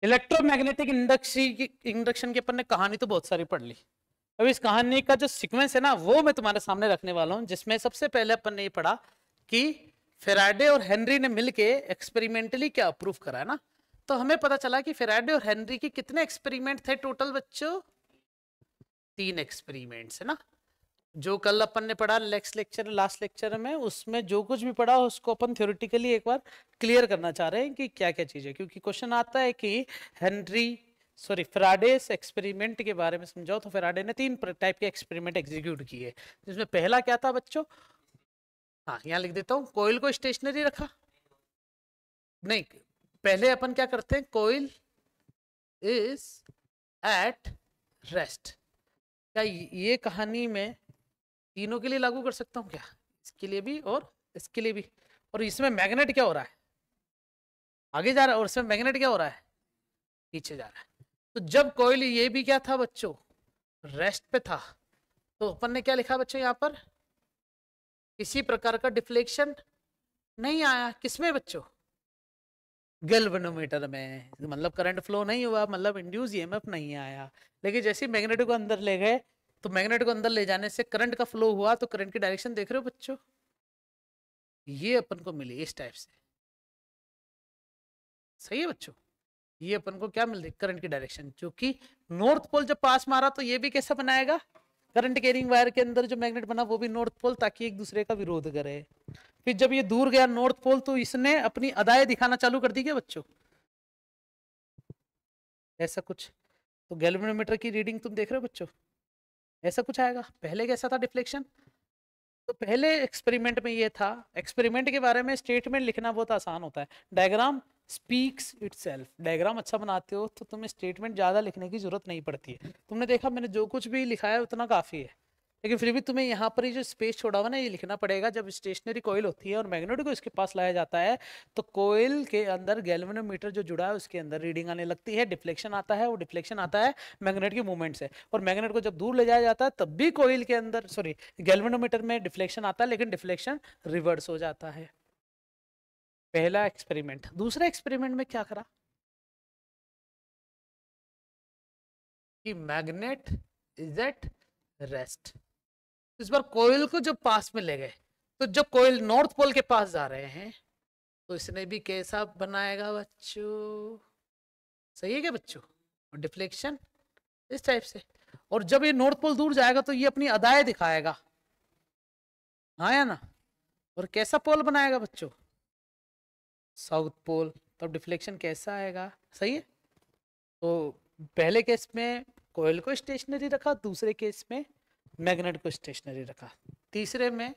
Electromagnetic induction की अपन ने कहानी तो बहुत सारी पढ़ ली। अब इस कहानी का जो सीक्वेंस है ना वो मैं तुम्हारे सामने रखने वाला हूं, जिसमें सबसे पहले अपन ने ये पढ़ा कि फेराडे और हेनरी ने मिलके एक्सपेरिमेंटली क्या अप्रूव करा है ना। तो हमें पता चला कि फेराडे और हेनरी के कितने एक्सपेरिमेंट थे टोटल बच्चों, 3 एक्सपेरिमेंट्स है ना। जो कल अपन ने पढ़ा लास्ट लेक्चर में, उसमें जो कुछ भी पढ़ा उसको अपन थ्योरेटिकली एक बार क्लियर करना चाह रहे हैं कि क्या क्या चीज है, क्योंकि क्वेश्चन आता है कि हेनरी सॉरी फेराडेस एक्सपेरिमेंट के बारे में समझाओ। तो फेराडे ने 3 टाइप के एक्सपेरिमेंट एग्जीक्यूट किए, जिसमें पहला क्या था बच्चों, हाँ यहाँ लिख देता हूँ, कोयल को स्टेशनरी रखा। नहीं, पहले अपन क्या करते हैं, कोयल इज एट रेस्ट। क्या ये कहानी में तीनों के लिए लागू कर सकता हूँ क्या, इसके लिए भी और इसके लिए भी। और इसमें मैग्नेट क्या हो रहा है, आगे जा रहा है, और इसमें मैग्नेट क्या हो रहा है, पीछे जा रहा है। तो जब कॉइल ये भी क्या था बच्चों, रेस्ट पे था, तो अपन ने क्या लिखा बच्चों यहाँ पर, किसी प्रकार का डिफ्लेक्शन नहीं आया। किसमें बच्चों, गैल्वेनोमीटर में, मतलब करंट फ्लो नहीं हुआ, मतलब इंड्यूस ईएमएफ नहीं आया। लेकिन जैसे ही मैग्नेट को अंदर ले गए, तो मैग्नेट को अंदर ले जाने से करंट का फ्लो हुआ, तो करंट की डायरेक्शन देख रहे हो बच्चों, ये अपन को मिली इस टाइप से। सही है बच्चों, ये अपन को क्या मिल रही, करंट की डायरेक्शन, जो कि नॉर्थ पोल जब पास मारा तो ये भी कैसा बनाएगा, करंट कैरिंग वायर के अंदर जो मैग्नेट बना वो भी नॉर्थ पोल, ताकि एक दूसरे का विरोध करे। फिर जब ये दूर गया नॉर्थ पोल, तो इसने अपनी अदाएं दिखाना चालू कर दी क्या बच्चों, ऐसा कुछ। तो गैल्वेनोमीटर की रीडिंग तुम देख रहे हो बच्चों, ऐसा कुछ आएगा। पहले कैसा था डिफ्लेक्शन, तो पहले एक्सपेरिमेंट में ये था। एक्सपेरिमेंट के बारे में स्टेटमेंट लिखना बहुत आसान होता है, डायग्राम स्पीक्स इटसेल्फ। डायग्राम अच्छा बनाते हो तो तुम्हें स्टेटमेंट ज्यादा लिखने की जरूरत नहीं पड़ती है। तुमने देखा मैंने जो कुछ भी लिखा है उतना काफी है, लेकिन फिर भी तुम्हें यहाँ पर ही जो स्पेस छोड़ा हुआ ना ये लिखना पड़ेगा। जब स्टेशनरी कोयल होती है और मैग्नेट को इसके पास लाया जाता है, तो कोयल के अंदर गैल्वेनोमीटर जो जुड़ा है उसके अंदर रीडिंग आने लगती है, डिफ्लेक्शन आता है, वो डिफ्लेक्शन आता है मैग्नेट के मूवमेंट से। और मैग्नेट को जब दूर ले जाया जाता है तब भी कोयल के अंदर सॉरी गैल्वेनोमीटर में डिफ्लेक्शन आता है, लेकिन डिफ्लेक्शन रिवर्स हो जाता है। पहला एक्सपेरिमेंट। दूसरा एक्सपेरिमेंट में क्या करा कि मैग्नेट इज एट रेस्ट। इस बार कोयल को जब पास में ले गए, तो जब कोयल नॉर्थ पोल के पास जा रहे हैं, तो इसने भी कैसा बनाएगा बच्चों, सही है क्या बच्चों, और डिफ्लेक्शन इस टाइप से। और जब ये नॉर्थ पोल दूर जाएगा तो ये अपनी अदाएं दिखाएगा, हाँ या ना। और कैसा पोल बनाएगा बच्चों, साउथ पोल। तब डिफ्लेक्शन कैसा आएगा, सही है। तो पहले केस में कोयल को स्टेशनरी रखा, दूसरे केस में मैग्नेट को स्टेशनरी रखा, तीसरे में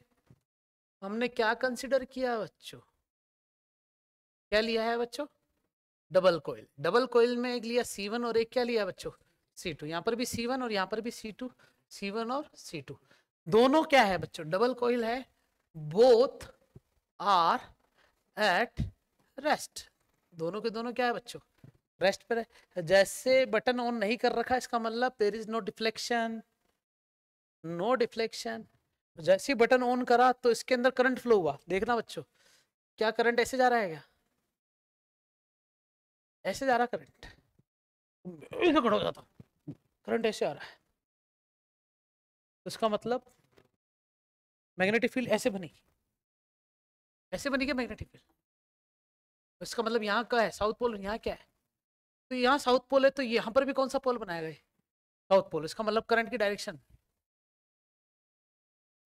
हमने क्या कंसिडर किया बच्चों, क्या लिया है बच्चों, डबल कोयल। डबल कोयल में एक लिया C1 और एक क्या लिया बच्चों, C2। यहाँ पर भी C1 और यहाँ पर भी C2, C1 और C2 दोनों क्या है बच्चों, डबल कोयल है। बोथ आर एट रेस्ट, दोनों के दोनों क्या है बच्चों, रेस्ट पर है। जैसे बटन ऑन नहीं कर रखा, इसका मतलब there is no deflection, no deflection. जैसे बटन ऑन करा तो इसके अंदर करंट फ्लो हुआ, देखना बच्चों, क्या करंट ऐसे जा रहा है, क्या ऐसे जा रहा करंट, ऐसे खड़ा हो जाता, करंट ऐसे आ रहा है, तो इसका मतलब मैग्नेटिक फील्ड ऐसे बनी, ऐसे बनी क्या मैग्नेटिक फील्ड। तो इसका मतलब यहाँ क्या है, साउथ पोल, यहाँ क्या है, तो यहाँ साउथ पोल है, तो यहाँ पर भी कौन सा पोल बनाया गया, साउथ पोल। इसका मतलब करंट की डायरेक्शन,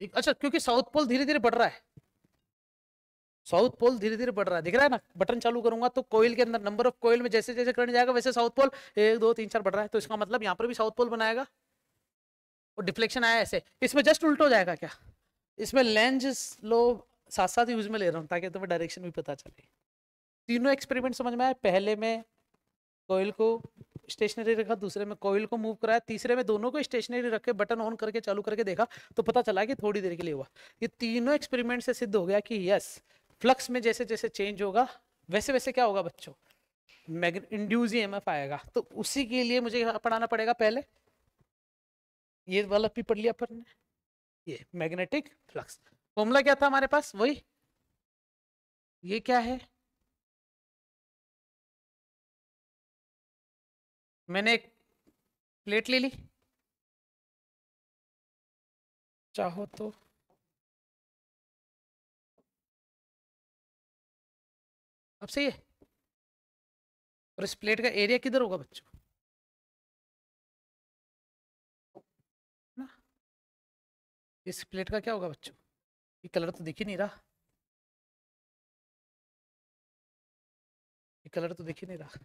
अच्छा क्योंकि साउथ पोल धीरे धीरे बढ़ रहा है, साउथ पोल धीरे धीरे बढ़ रहा है, दिख रहा है ना। बटन चालू करूंगा तो कोयल के अंदर नंबर ऑफ कोयल में जैसे जैसे करंट जाएगा वैसे साउथ पोल 1 2 3 4 बढ़ रहा है, तो इसका मतलब यहाँ पर भी साउथ पोल बनाएगा। और डिफ्लेक्शन आया ऐसे, इसमें जस्ट उल्टा हो जाएगा क्या, इसमें लेंज लो साथ साथ यूज में ले रहा हूँ ताकि तुम्हें डायरेक्शन भी पता चले। तीनों एक्सपेरिमेंट समझ में आए, पहले में कोयल को स्टेशनरी रखा, दूसरे में कोयल को मूव कराया, तीसरे में दोनों को स्टेशनरी रख के बटन ऑन करके चालू करके देखा, तो पता चला कि थोड़ी देर के लिए हुआ। ये तीनों एक्सपेरिमेंट से सिद्ध हो गया कि यस, फ्लक्स में जैसे जैसे चेंज होगा वैसे वैसे क्या होगा बच्चों, इंड्यूस ईएमएफ आएगा। तो उसी के लिए मुझे पढ़ाना पड़ेगा पहले, ये वाला भी पढ़ लिया अपन ने, ये मैग्नेटिक फ्लक्स। फॉर्मूला क्या था हमारे पास, वही, ये क्या है, मैंने एक प्लेट ले ली, चाहो तो अब सही है। और इस प्लेट का एरिया किधर होगा बच्चों? ना, इस प्लेट का क्या होगा बच्चों? ये कलर तो दिख ही नहीं रहा, ये कलर तो दिख ही नहीं रहा।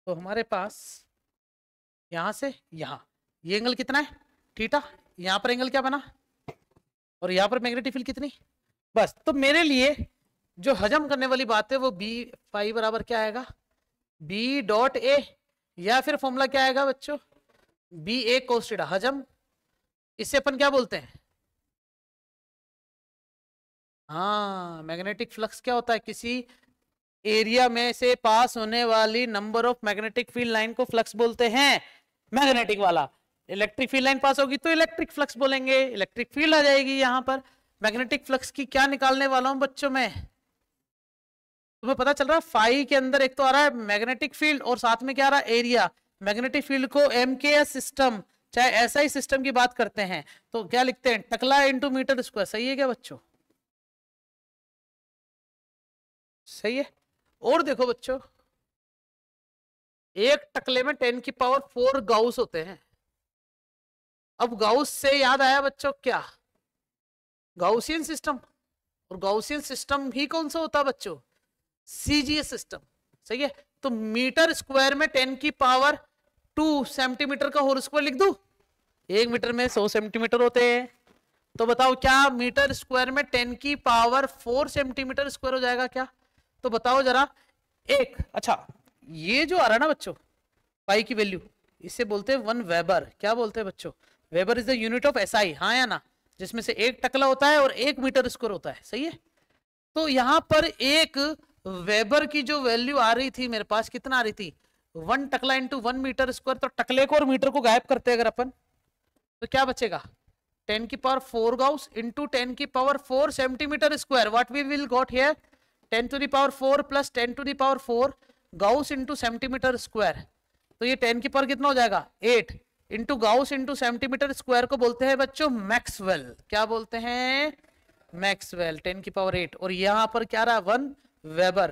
तो हमारे पास यहां से यहां ये एंगल कितना है? थीटा। यहां पर एंगल क्या बना? और यहां पर मैग्नेटिक फील्ड कितनी? बस। तो मेरे लिए जो हजम करने वाली बात है वो बी फाई बराबर क्या आएगा? बी डॉट ए, या फिर फॉर्मूला क्या आएगा बच्चों? बी ए कोस थीटा। हजम इसे अपन क्या बोलते हैं? हाँ, मैग्नेटिक फ्लक्स क्या होता है? किसी एरिया में से पास होने वाली number of magnetic field line को फ्लक्स बोलते हैं, मैग्नेटिक वाला। इलेक्ट्रिक फील्ड लाइन पास होगी तो इलेक्ट्रिक फ्लक्स बोलेंगे, इलेक्ट्रिक फील्ड आ जाएगी यहां पर। मैग्नेटिक फ्लक्स की क्या निकालने वाला हूं बच्चों में? तुम्हें पता चल रहा है फाई के अंदर एक तो आ रहा है मैग्नेटिक फील्ड और साथ में क्या आ रहा है? एरिया। मैग्नेटिक फील्ड को एम के एस सिस्टम, चाहे ऐसा ही सिस्टम की बात करते हैं तो क्या लिखते हैं? टकला इंटू मीटर स्क्वायर। सही है क्या बच्चों? सही है। और देखो बच्चों, एक टकले में 10 की पावर 4 गाउस होते हैं। अब गाउस से याद आया बच्चों क्या? Gaussian system. और गाउसियन सिस्टम ही कौन सा होता है बच्चों? CGS system. सही है। तो मीटर स्क्वायर में 10 की पावर 2 सेंटीमीटर का होल स्क्वायर लिख दूं? 1 मीटर में 100 सेंटीमीटर होते हैं। तो बताओ क्या मीटर स्क्वायर में 10 की पावर 4 सेंटीमीटर स्क्वायर हो जाएगा क्या? तो बताओ जरा। एक अच्छा, ये जो आ रहा है ना बच्चों पाई की वैल्यू, इसे बोलते हैं 1 वेबर। क्या बोलते हैं बच्चों? Weber is the unit of SI, हाँ या ना? जिसमें से एक टकला होता है और 1 मीटर स्क्वायर होता है। सही है। तो यहां पर एक वेबर की जो वैल्यू आ रही थी मेरे पास, कितना आ रही थी? 1 टकला इंटू 1 मीटर स्क्वायर। तो टकले को और मीटर को गायब करते अगर अपन, तो क्या बचेगा? 10 की पावर 4 गाउस इंटू 10 की power 4 centimetre square. What we will got here? 10 to the power 4 plus 10 to the power 4 gauss into centimetre square. तो ये 10 की पावर कितना हो जाएगा? 8 into gauss into centimetre square को बोलते हैं बच्चों मैक्सवेल। क्या बोलते हैं? मैक्सवेल। 10 की पावर 8। और यहां पर क्या रहा? 1 वेबर।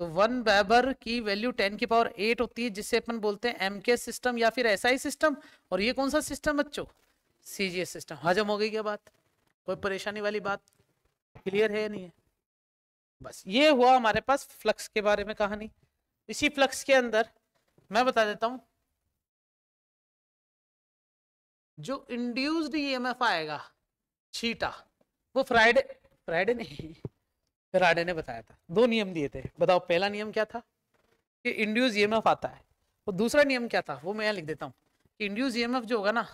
तो 1 वेबर की वैल्यू 10 की पावर 8 होती है, जिसे अपन बोलते हैं एमके सिस्टम या फिर एसआई सिस्टम। और ये कौन सा सिस्टम बच्चों? CGS system. हजम हो गई क्या बात? कोई परेशानी वाली बात क्लियर है या नहीं है? बस ये हुआ हमारे पास फ्लक्स के बारे में कहानी। इसी फ्लक्स के अंदर मैं बता देता हूं, जो इंड्यूस्ड ईएमएफ आएगा थीटा, वो फ्राइडे फ्राइडे नहीं फ्राइडे ने बताया था। 2 नियम दिए थे। बताओ पहला नियम क्या था? कि इंड्यूस ईएमएफ आता है। और दूसरा नियम क्या था? वो मैं यहाँ लिख देता हूं कि इंड्यूस ईएमएफ जो होगा ना,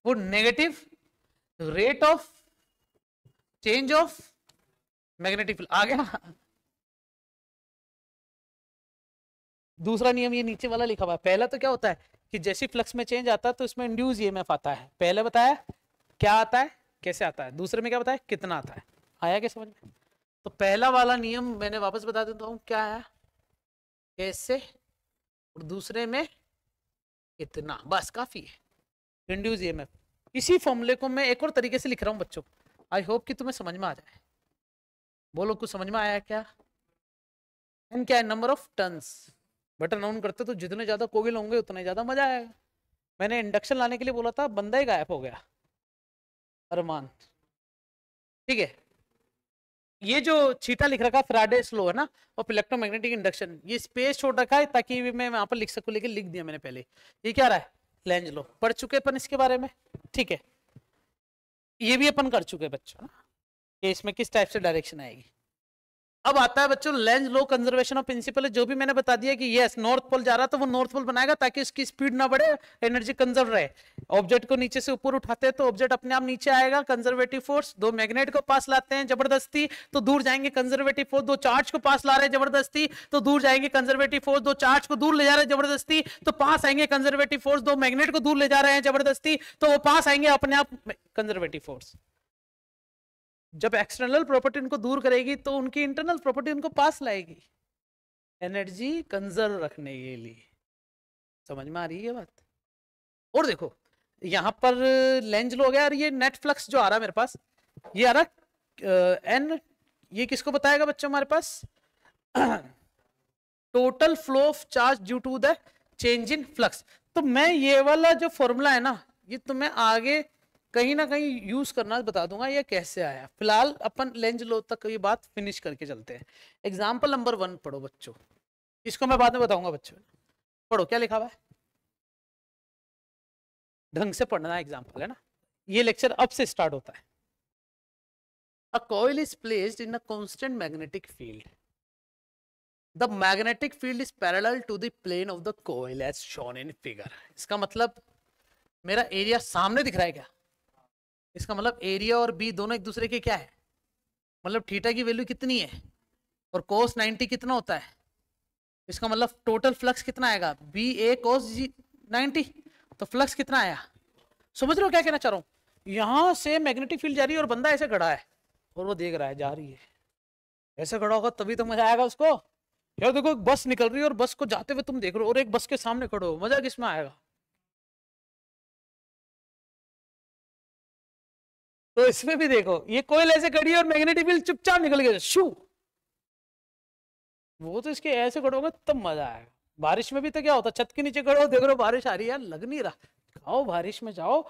वो negative rate of change of magnetic field. आ गया? दूसरा नियम ये नीचे वाला लिखा हुआ है। पहला तो क्या होता है कि जैसे फ्लक्स में चेंज आता है तो इसमें इंड्यूस ईएमएफ आता है। पहले बताया क्या आता है, कैसे आता है। दूसरे में क्या बताया, कितना आता है। आया क्या समझ में? तो पहला वाला नियम मैंने वापस बता देता हूं क्या है, कैसे, और दूसरे में कितना। बस काफी है। Induce EMF. इसी फॉर्मूले को मैं एक और तरीके से लिख रहा हूं बच्चों। आई होप कि तुम्हें समझ में आ जाए। बोलो कुछ समझ में आया क्या? एन क्या है? Number of turns. Button on करते तो जितने ज्यादा कोगिल होंगे उतना ज्यादा मजा आएगा। मैंने इंडक्शन लाने के लिए बोला था, बंदा ही गायब हो गया, अरमान। ठीक है। ये जो छीटा लिख रखा फैराडे लॉ है ना, और इलेक्ट्रोमैग्नेटिक इंडक्शन, ये स्पेस छोड़ रखा है ताकि मैं वहां पर लिख सकूं, लेकिन लिख दिया मैंने पहले। ये क्या रहा है? Lenz law. पढ़ चुके अपन इसके बारे में। ठीक है। ये भी अपन कर चुके बच्चों ना, कि इसमें किस टाइप से डायरेक्शन आएगी। अब आता है बच्चों Lenz law conservation of principle. जो भी मैंने बता दिया कि यस नॉर्थ पोल जा रहा तो वो नॉर्थ पोल बनाएगा ताकि उसकी स्पीड ना बढ़े, एनर्जी कंजर्व रहे। ऑब्जेक्ट को नीचे से ऊपर उठाते हैं तो ऑब्जेक्ट अपने आप नीचे आएगा। कंजर्वेटिव फोर्स, 2 मैग्नेट को पास लाते हैं जबरदस्ती तो दूर जाएंगे। कंजर्वेटिव फोर्स, 2 चार्ज को पास ला रहे हैं जबरदस्ती तो दूर जाएंगे। कंजर्वेटिव फोर्स, 2 चार्ज को दूर ले जा रहे हैं जबरदस्ती तो पास आएंगे। कंजर्वेटिव फोर्स, 2 मैग्नेट को दूर ले जा रहे हैं जबरदस्ती तो वो पास आएंगे अपने आप। कंजर्वेटिव फोर्स जब एक्सटर्नल प्रॉपर्टी उनको दूर करेगी तो उनकी इंटरनल प्रॉपर्टी उनको पास लाएगी, एनर्जी कंजर्व रखने के लिए। समझ में आ रही है बात? और देखो यहाँ पर लेंज लो गया, ये नेट फ्लक्स जो आ रहा है मेरे पास, ये आ रहा एन, ये किसको बताएगा बच्चों हमारे पास? Total flow of charge due to the change in flux. तो मैं ये वाला जो फॉर्मूला है ना, ये तुम्हें आगे कहीं ना कहीं यूज करना बता दूंगा ये कैसे आया। फिलहाल अपन लेंज लो तक ये बात फिनिश करके चलते हैं। एग्जाम्पल नंबर 1 पढ़ो बच्चों, इसको मैं बाद में बताऊंगा बच्चों। पढ़ो क्या लिखा हुआ है, ढंग से पढ़ना एग्जाम्पल है ना, ये लेक्चर अब से स्टार्ट होता है। A coil is placed in a constant magnetic field. The magnetic field is parallel to the plane of the coil as shown in figure. इसका मतलब मेरा एरिया सामने दिख रहा है क्या? इसका मतलब एरिया और बी दोनों एक दूसरे के क्या है, मतलब थीटा की वैल्यू कितनी है और cos 90 कितना होता है। इसका मतलब टोटल फ्लक्स कितना आएगा, बी ए cos 90। तो फ्लक्स कितना आया, समझ रहे हो क्या कहना चाह रहा हूं? यहां से मैग्नेटिक फील्ड जा रही है और बंदा ऐसे खड़ा है और वो देख रहा है जा रही है, ऐसे खड़ा होगा तभी तो मजा आएगा उसको। यार देखो बस निकल रही है और बस को जाते हुए तुम देख रहे हो और एक बस के सामने खड़े हो, मजा किसमें आएगा? तो इसमें भी देखो ये कोयल ऐसे खड़ी है और मैग्नेटिक फील्ड चुपचाप निकल गया शू, वो तो इसके ऐसे खड़े होगा तब मजा आएगा। बारिश में भी तो क्या होता, छत के नीचे खड़े हो देख रहे हो बारिश आ रही है, यार लग नहीं रहा, आओ बारिश में जाओ,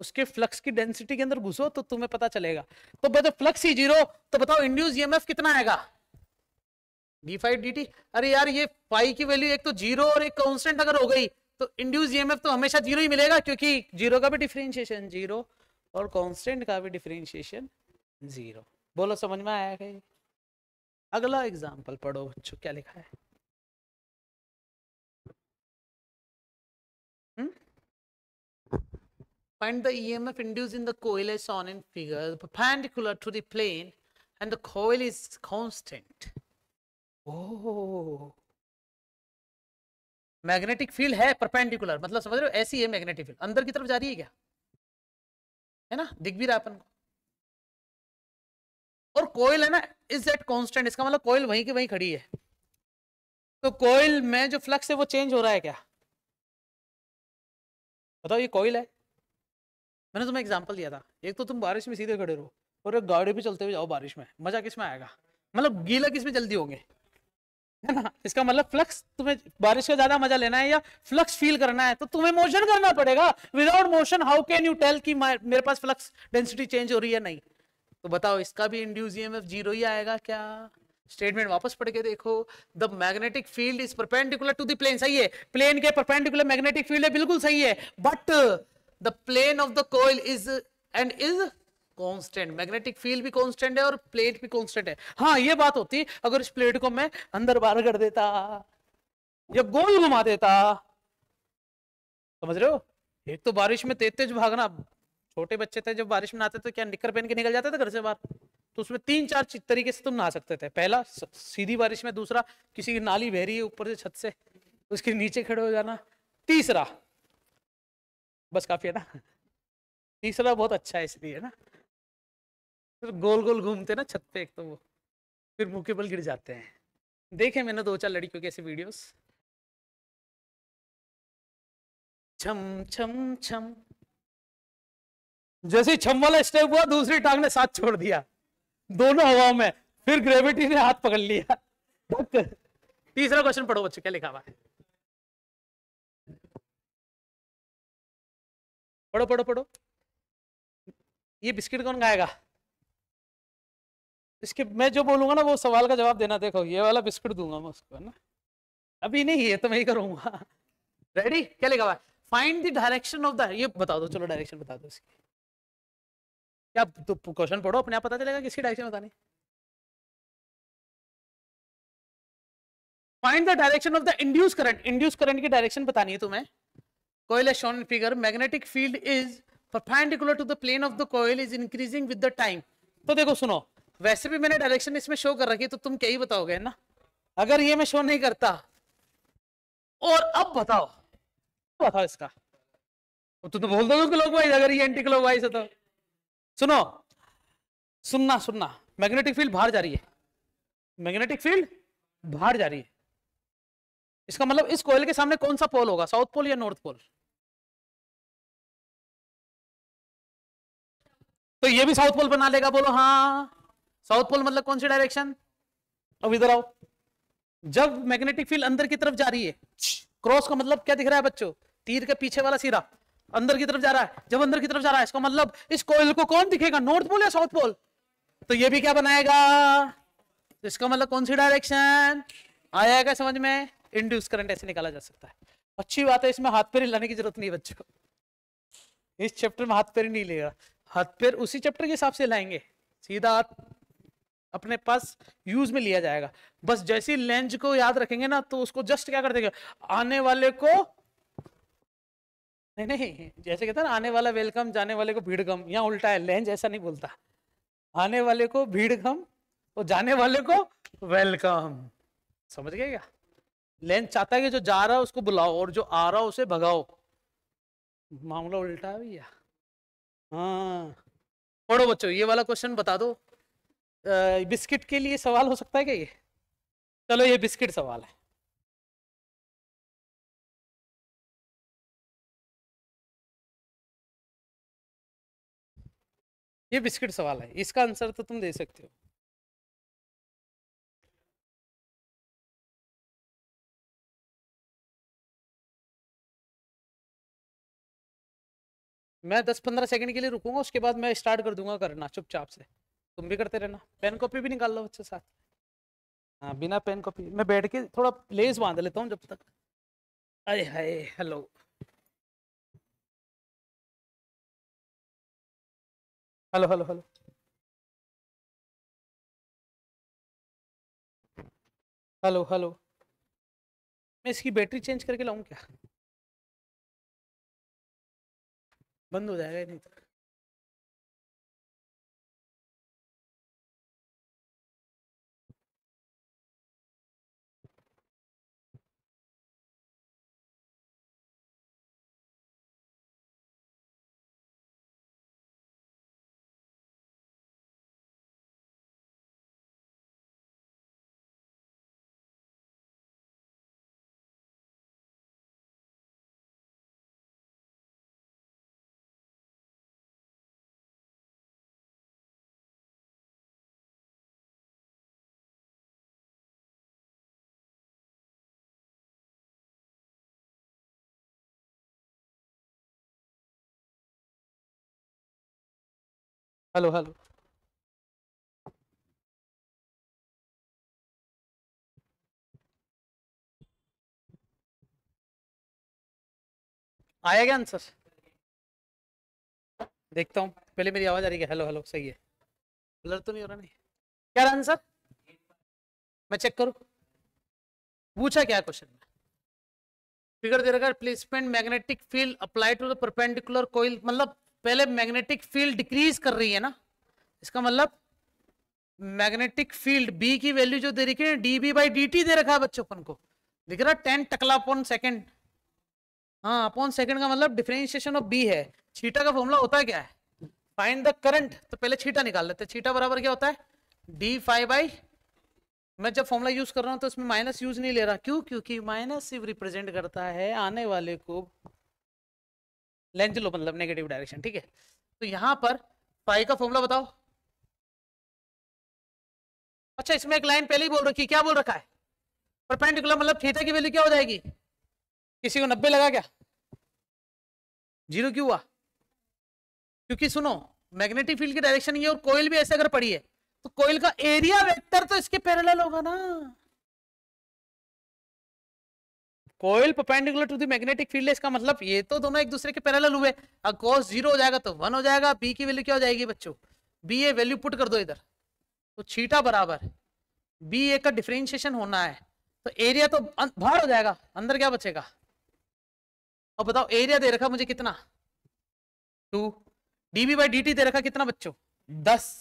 उसके फ्लक्स की डेंसिटी के अंदर घुसो तो तुम्हें पता चलेगा। तो जब फ्लक्स ही जीरो तो बताओ इंड्यूस ईएमएफ कितना आएगा, d5 dt। अरे यार ये फाई की वैल्यू एक तो जीरो और एक कांस्टेंट अगर हो गई तो इंड्यूस ईएमएफ तो हमेशा जीरो ही मिलेगा, क्योंकि जीरो का भी डिफरेंशिएशन जीरो और कांस्टेंट का भी डिफरेंशिएशन जीरो। बोलो समझ में आया कहीं? अगला एग्जांपल पढ़ो बच्चों क्या लिखा है। Find the EMF induced in the coil as shown in figure, perpendicular to the plane, and the coil is constant. Oh, magnetic field है परपेंडिकुलर, मतलब समझ रहे हो ऐसी है मैग्नेटिक फील्ड, अंदर की तरफ जा रही है क्या, है ना, दिख भी रहा अपन को। और कोयल है ना इज एट कांस्टेंट, इसका मतलब कोयल वहीं की वहीं खड़ी है। तो कोयल में जो फ्लक्स है वो चेंज हो रहा है क्या, बताओ? ये कोयल है, मैंने तुम्हें एग्जांपल दिया था। एक तो तुम बारिश में सीधे खड़े रहो और एक गाड़ी पे चलते हुए जाओ बारिश में, मजा किस में आएगा, मतलब गीला किस में जल्दी होंगे, है ना। इसका मतलब फ्लक्स तुम्हें बारिश का ज्यादा मजा लेना है या फ्लक्स फील करना है तो तुम्हें मोशन करना पड़ेगा। Without motion how can you tell कि मेरे पास फ्लक्स डेंसिटी चेंज हो रही है, नहीं। तो बताओ इसका भी इंड्यूस ईएमएफ जीरो ही आएगा क्या? स्टेटमेंट वापस पढ़ के देखो। The magnetic field is perpendicular to the plane, सही है, प्लेन के परपेंडिकुलर मैग्नेटिक फील्ड है, बिल्कुल सही है। But the plane of the coil is and is constant, magnetic field भी कांस्टेंट है और प्लेट भी कांस्टेंट है। हाँ ये बात होती अगर इस प्लेट को मैं अंदर बाहर कर देता या गोल घुमा देता, समझ रहे हो। एक तो बारिश में तेज तेज भागना, छोटे बच्चे थे जब बारिश में नहाते तो क्या निक्कर पहन के निकल जाते थे घर से बाहर, तो उसमें 3-4 तरीके से तुम नहा सकते थे। पहला सीधी बारिश में, दूसरा किसी की नाली बह रही है ऊपर से छत से उसके नीचे खड़े हो जाना, तीसरा बस काफी है ना, तीसरा बहुत अच्छा है इसलिए ना, फिर गोल गोल घूमते ना छत पे एक तो वो फिर मुंह के बल गिर जाते हैं। देखे मैंने 2-4 लड़कियों के ऐसे वीडियोस, छम छम छम, जैसे ही छम वाला स्टेप हुआ दूसरी टांग ने साथ छोड़ दिया, दोनों हवाओं में, फिर ग्रेविटी ने हाथ पकड़ लिया। तीसरा क्वेश्चन पढ़ो बच्चों क्या लिखा हुआ है, पढ़ो पढ़ो पढ़ो। ये बिस्किट कौन खाएगा, इसके मैं जो बोलूंगा ना वो सवाल का जवाब देना। देखो ये वाला बिस्किट दूंगा मैं उसको, है ना, अभी नहीं है तो मैं ही करूंगा। रेडी, क्या लिखा हुआ है, find the direction of the, ये बता दो, चलो डायरेक्शन बता दो इसकी, क्या तो क्वेश्चन पढ़ो अपने आप पता चलेगा किसकी डायरेक्शन बतानी। Find the direction of the induce current, induce current की डायरेक्शन बतानी है तुम्हें। coil as shown in figure, magnetic field is perpendicular to the plane of the coil is increasing with the time। तो देखो सुनो, वैसे भी मैंने डायरेक्शन इसमें शो कर रखी है तो तुम क्या ही बताओगे ना, अगर ये मैं शो नहीं करता। और अब बताओ, बताओ इसका, तो तुम बोल दोगे क्लॉकवाइज, अगर ये एंटी क्लॉकवाइज है तो। सुनो, सुनना सुनना, मैग्नेटिक फील्ड बाहर जा रही है, मैग्नेटिक फील्ड बाहर जा रही है, इसका मतलब इस कॉइल के सामने कौन सा पोल होगा, साउथ पोल या नॉर्थ पोल? तो ये भी साउथ पोल बना लेगा, बोलो हाँ। साउथ पोल मतलब कौन सी डायरेक्शन? अब इधर आओ, जब मैग्नेटिक फील्ड अंदर की तरफ जा रही है, क्रॉस का मतलब क्या दिख रहा है बच्चों? तीर के पीछे वाला सिरा अंदर की तरफ जा रहा है। जब अंदर की तरफ जा रहा है, इसका मतलब इस कॉइल को कौन दिखेगा, नॉर्थ पोल या साउथ पोल? तो ये भी क्या बनाएगा, इसका मतलब कौन सी डायरेक्शन? आया क्या समझ में? इंड्यूस करंट ऐसे निकाला जा सकता है। अच्छी बात है, इसमें हाथ पैर हिलाने की जरूरत नहीं है बच्चों, इस चैप्टर में हाथ पैर नहीं लेगा, हाथ पैर उसी चैप्टर के हिसाब से लाएंगे, सीधा हाथ अपने पास यूज में लिया जाएगा। बस जैसी लेंज को याद रखेंगे ना, तो उसको जस्ट क्या कर देंगे, आने वाले को नहीं नहीं, जैसे कहते हैं ना, आने वाला वेलकम, जाने वाले को भीड़ गम, यहाँ उल्टा है, लेंज ऐसा नहीं बोलता, आने वाले को भीड़ गम और जाने वाले को वेलकम। समझ गए क्या? लेंज चाहता है कि जो जा रहा है उसको बुलाओ और जो आ रहा है उसे भगाओ, मामला उल्टा है भैया। हाँ पढ़ो बच्चों, ये वाला क्वेश्चन बता दो, बिस्किट के लिए सवाल हो सकता है क्या ये? चलो ये बिस्किट सवाल है। ये बिस्किट सवाल है, इसका आंसर तो तुम दे सकते हो। मैं 10-15 सेकंड के लिए रुकूंगा, उसके बाद मैं स्टार्ट कर दूंगा करना चुपचाप से, तुम भी करते रहना। पेन कॉपी भी निकाल लो बच्चे साथ। हाँ बिना पेन कॉपी मैं बैठ के थोड़ा लेस बांध लेता हूँ जब तक। अरे hi hello, hello hello hello, hello hello, मैं इसकी बैटरी चेंज करके लाऊं क्या? बंद हो जाएगा नहीं तो। हेलो हेलो, आया क्या आंसर? देखता हूँ पहले मेरी आवाज आ रही है, हेलो हेलो सही है, ब्लर तो नहीं हो रहा? नहीं, क्या आंसर? मैं चेक करूँ, पूछा क्या क्वेश्चन में? फिगर दे रखा है, placement magnetic field apply to the perpendicular coil, मतलब पहले मैग्नेटिक फील्ड डिक्रीज कर रही है ना, इसका मतलब मैग्नेटिक फील्ड बी की वैल्यू जो दे रखी है डीबी बाई डी टी दे रखा है बच्चों अपन को, दिख रहा है 10 टकला अपॉन सेकेंड। हाँ अपॉन सेकेंड का मतलब डिफरेंशिएशन ऑफ बी है। छीटा का फॉर्मूला होता है क्या है, फाइंड द करंट, तो पहले छीटा निकाल लेते हैं। छीटा बराबर क्या होता है, डी फाइव बाई, मैं जब फॉर्मूला यूज कर रहा हूं तो इसमें माइनस यूज नहीं ले रहा, क्यों? क्योंकि माइनस सिर्फ रिप्रेजेंट करता है आने वाले को, लेंथ लो मतलब नेगेटिव डायरेक्शन, ठीक है। तो यहां पर फाई का फॉर्मूला बताओ। अच्छा इसमें एक लाइन पहले ही बोल रखी, क्या बोल रखा है, परपेंडिकुलर मतलब थीटा की वैल्यू क्या हो जाएगी, किसी को 90 लगा क्या, 0 क्यों हुआ? क्योंकि सुनो, मैग्नेटिक फील्ड की डायरेक्शन ये और कोयल भी ऐसे अगर पड़ी है तो कोयल का एरिया वेक्टर तो इसके पैरेलल होगा ना। Coil perpendicular to the magnetic field है, इसका मतलब ये तो दोनों एक दूसरे के पैरेलल हुए। अगर cos 0 हो जाएगा तो 1 हो जाएगा, बी की वैल्यू क्या हो जाएगी बच्चों, बी ए वैल्यू पुट कर दो इधर, तो छीटा बराबर बी ए का डिफरेंशिएशन होना है, तो एरिया तो बाहर हो जाएगा, अंदर क्या बचेगा? अब बताओ एरिया दे रखा मुझे कितना, 2, डीबी बाई डी टी दे रखा कितना बच्चों, 10,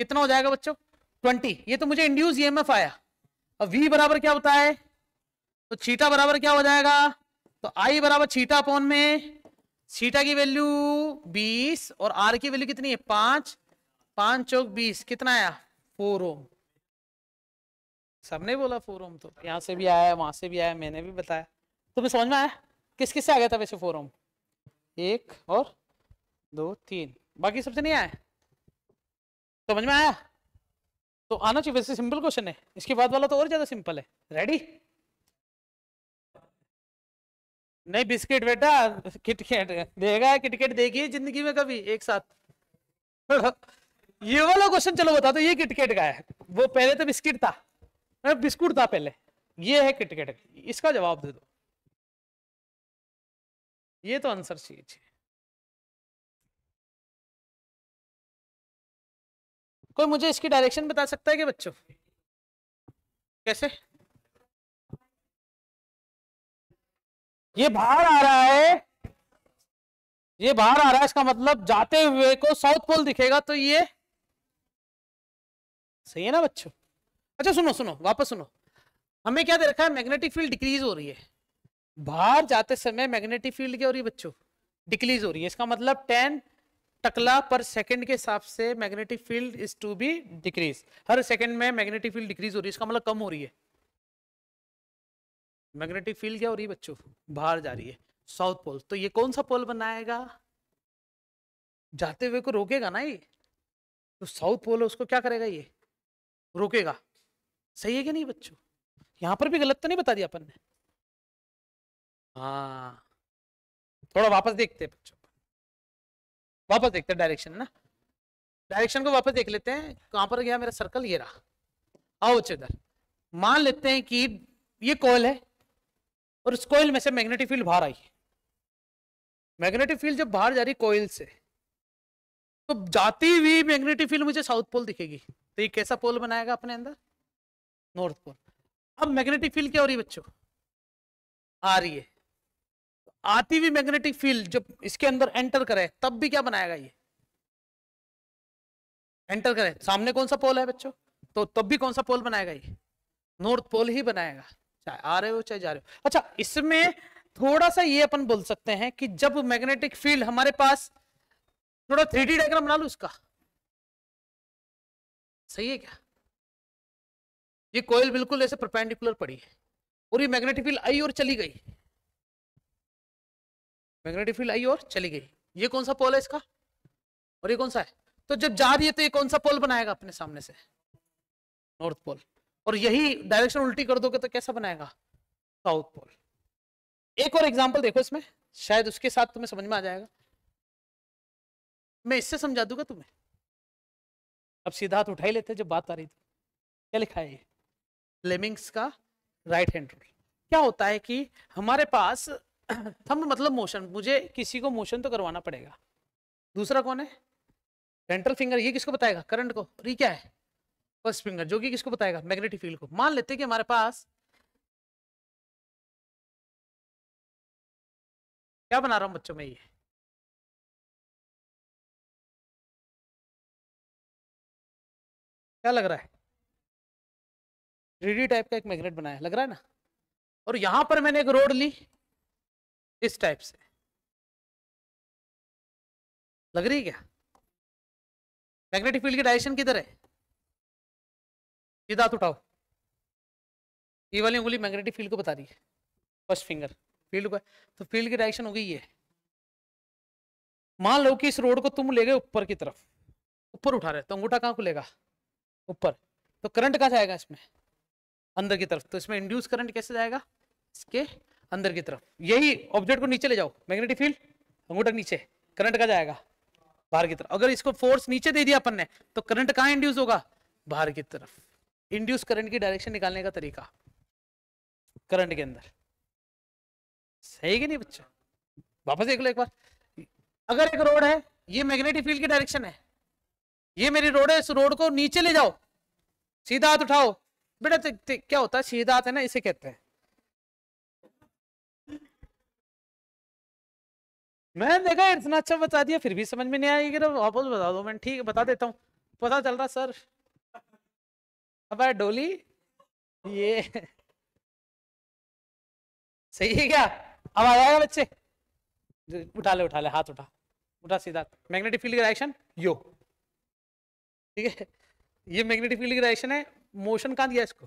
कितना हो जाएगा बच्चों, 20। ये तो मुझे इंड्यूस ईएमएफ आया। अब वी बराबर क्या होता है, तो छीटा बराबर क्या हो जाएगा, तो आई बराबर छीटा अपॉन में, छीटा की वैल्यू 20 और आर की वैल्यू कितनी है 5, 5 चौक 20, कितना आया 4 ओम। सबने बोला 4 ओम, तो यहाँ से भी आया वहां से भी आया, मैंने भी बताया। तुम्हें समझ में आया किस किस से आ गया था वैसे 4 ओम? 1 और 2 3, बाकी सबसे नहीं आया। समझ में आया? तो आना चाहिए, वैसे सिंपल क्वेश्चन है। इसके बाद वाला तो और ज्यादा सिंपल है। रेडी? नहीं बिस्किट बेटा, किटकैट देगा, किटकैट देगी जिंदगी में कभी एक साथ? ये वाला क्वेश्चन चलो बता दो, ये किटकैट का है, वो पहले तो बिस्किट था, बिस्कुट था पहले, ये है किटकैट। इसका जवाब दे दो, ये तो आंसर चाहिए। कोई मुझे इसकी डायरेक्शन बता सकता है कि बच्चों? कैसे? ये बाहर आ रहा है, ये बाहर आ रहा है, इसका मतलब जाते हुए को साउथ पोल दिखेगा, तो ये सही है ना बच्चों? अच्छा सुनो सुनो, वापस सुनो, हमें क्या दे रखा है? मैग्नेटिक फील्ड डिक्रीज हो रही है। बाहर जाते समय मैग्नेटिक फील्ड क्या हो रही है बच्चों? डिक्रीज हो रही है। इसका मतलब 10 टकला पर सेकंड के हिसाब से magnetic field is to be decrease. हर सेकंड में मैग्नेटिक फील्ड डिक्रीज हो रही है, इसका मतलब कम हो रही है। मैग्नेटिक फील्ड क्या हो रही है बच्चों? बाहर जा रही है, साउथ पोल। तो ये कौन सा पोल बनाएगा? जाते हुए को रोकेगा ना ये, तो साउथ पोल है उसको क्या करेगा? ये रोकेगा। सही है कि नहीं बच्चों? यहां पर भी गलत तो नहीं बता दिया अपन ने? हाँ, थोड़ा वापस देखते हैं बच्चों, वापस देखते हैं डायरेक्शन ना, डायरेक्शन को वापस देख लेते हैं। कहां पर गया मेरा सर्कल? ये रहा। आओ बच्चों इधर, मान लेते हैं कि ये कॉइल है और इस कॉइल में से मैग्नेटिक फील्ड बाहर आई। मैग्नेटिक फील्ड जब बाहर जा रही कॉइल से, तो जाती हुई मैग्नेटिक फील्ड मुझे साउथ पोल दिखेगी, तो ये कैसा पोल बनाएगा अपने अंदर? North pole. अब मैग्नेटिक फील्ड क्या हो रही है बच्चों? आ रही है। आती हुई मैग्नेटिक फील्ड जब इसके अंदर एंटर करे, तब भी क्या बनाएगा? ये एंटर करे, सामने कौन सा पोल है बच्चों? तो तब भी कौन सा पोल बनाएगा? ये नॉर्थ पोल ही बनाएगा, चाहे आ रहे हो चाहे जा रहे हो। अच्छा, इसमें थोड़ा सा ये अपन बोल सकते हैं कि जब मैग्नेटिक फील्ड हमारे पास, थोड़ा 3D डायग्राम बना लो इसका, सही है क्या? ये कोयल बिल्कुल ऐसे परपेंडिकुलर पड़ी है और ये मैग्नेटिक फील्ड आई और चली गई, मैग्नेटिक फील्ड आई और चली गई। ये कौन सा पोल है इसका और ये कौन सा है? तो जब जा रही है तो ये कौन सा पोल बनाएगा अपने सामने से? North pole. और यही डायरेक्शन उल्टी कर दोगे तो कैसा बनाएगा? South pole. एक और एग्जांपल देखो इसमें, शायद उसके साथ तुम्हें समझ में आ जाएगा। मैं इससे समझा दूंगा तुम्हें। अब सीधा हाथ उठा ही लेते जब बात आ रही थी। क्या लिखा है ये? फ्लेमिंग्स का राइट हैंड रूल। क्या होता है कि हमारे पास थंब मतलब मोशन, मुझे किसी को मोशन तो करवाना पड़ेगा। दूसरा कौन है? Central finger. ये किसको बताएगा? करंट को। और ये क्या है? फर्स्ट फिंगर, जो कि किसको बताएगा? मैग्नेटिक फील्ड को। मान लेते हैं कि हमारे पास, क्या बना रहा हूं बच्चों में? ये क्या लग रहा है? 3D टाइप का एक मैग्नेट बनाया, लग रहा है ना? और यहां पर मैंने एक रोड ली इस टाइप से, लग रही है क्या? मैग्नेटिक फील्ड की डायरेक्शन किधर है? सीधा हाथ उठाओ। ये वाली उंगली मैग्नेटिक फील्ड को बता रही है, फर्स्ट फिंगर फील्ड को। तो फील्ड की डायरेक्शन हो गई ये। मान लो कि इस रोड को तुम ले गए ऊपर की तरफ, ऊपर उठा रहे तो अंगूठा कहां खुलेगा? ऊपर। तो करंट कहां जाएगा इसमें? अंदर की तरफ। तो इसमें इंड्यूस करंट कैसे जाएगा? इसके अंदर की तरफ। यही ऑब्जेक्ट को नीचे ले जाओ, मैग्नेटिक फील्ड अंगूठा नीचे, करंट कहां जाएगा? बाहर की तरफ। अगर इसको फोर्स नीचे दे दिया अपन ने, तो करंट कहां इंड्यूस होगा? बाहर की तरफ। इंड्यूस करंट की डायरेक्शन निकालने का तरीका करंट के अंदर। सही कि नहीं बच्चा? वापस देख लो एक बार। अगर एक रोड है, ये मैग्नेटिक फील्ड की डायरेक्शन है, ये मेरी रोड है, इस रोड को नीचे ले जाओ, सीधा हाथ उठाओ। बेटा क्या होता है? सीधा हाथ है ना, इसे कहते हैं। मैंने देखा इतना अच्छा बता दिया फिर भी समझ में नहीं आएगी, तो वापस बता दो। मैं ठीक है बता देता हूँ, पता चल रहा सर। अब डोली ये सही है क्या? अब आ जाएगा बच्चे? उठा ले हाथ, उठा सीधा। मैग्नेटिक फील्ड की डायरेक्शन यो, ठीक है? ये मैग्नेटिक फील्ड की डायरेक्शन है। मोशन कहां दिया इसको?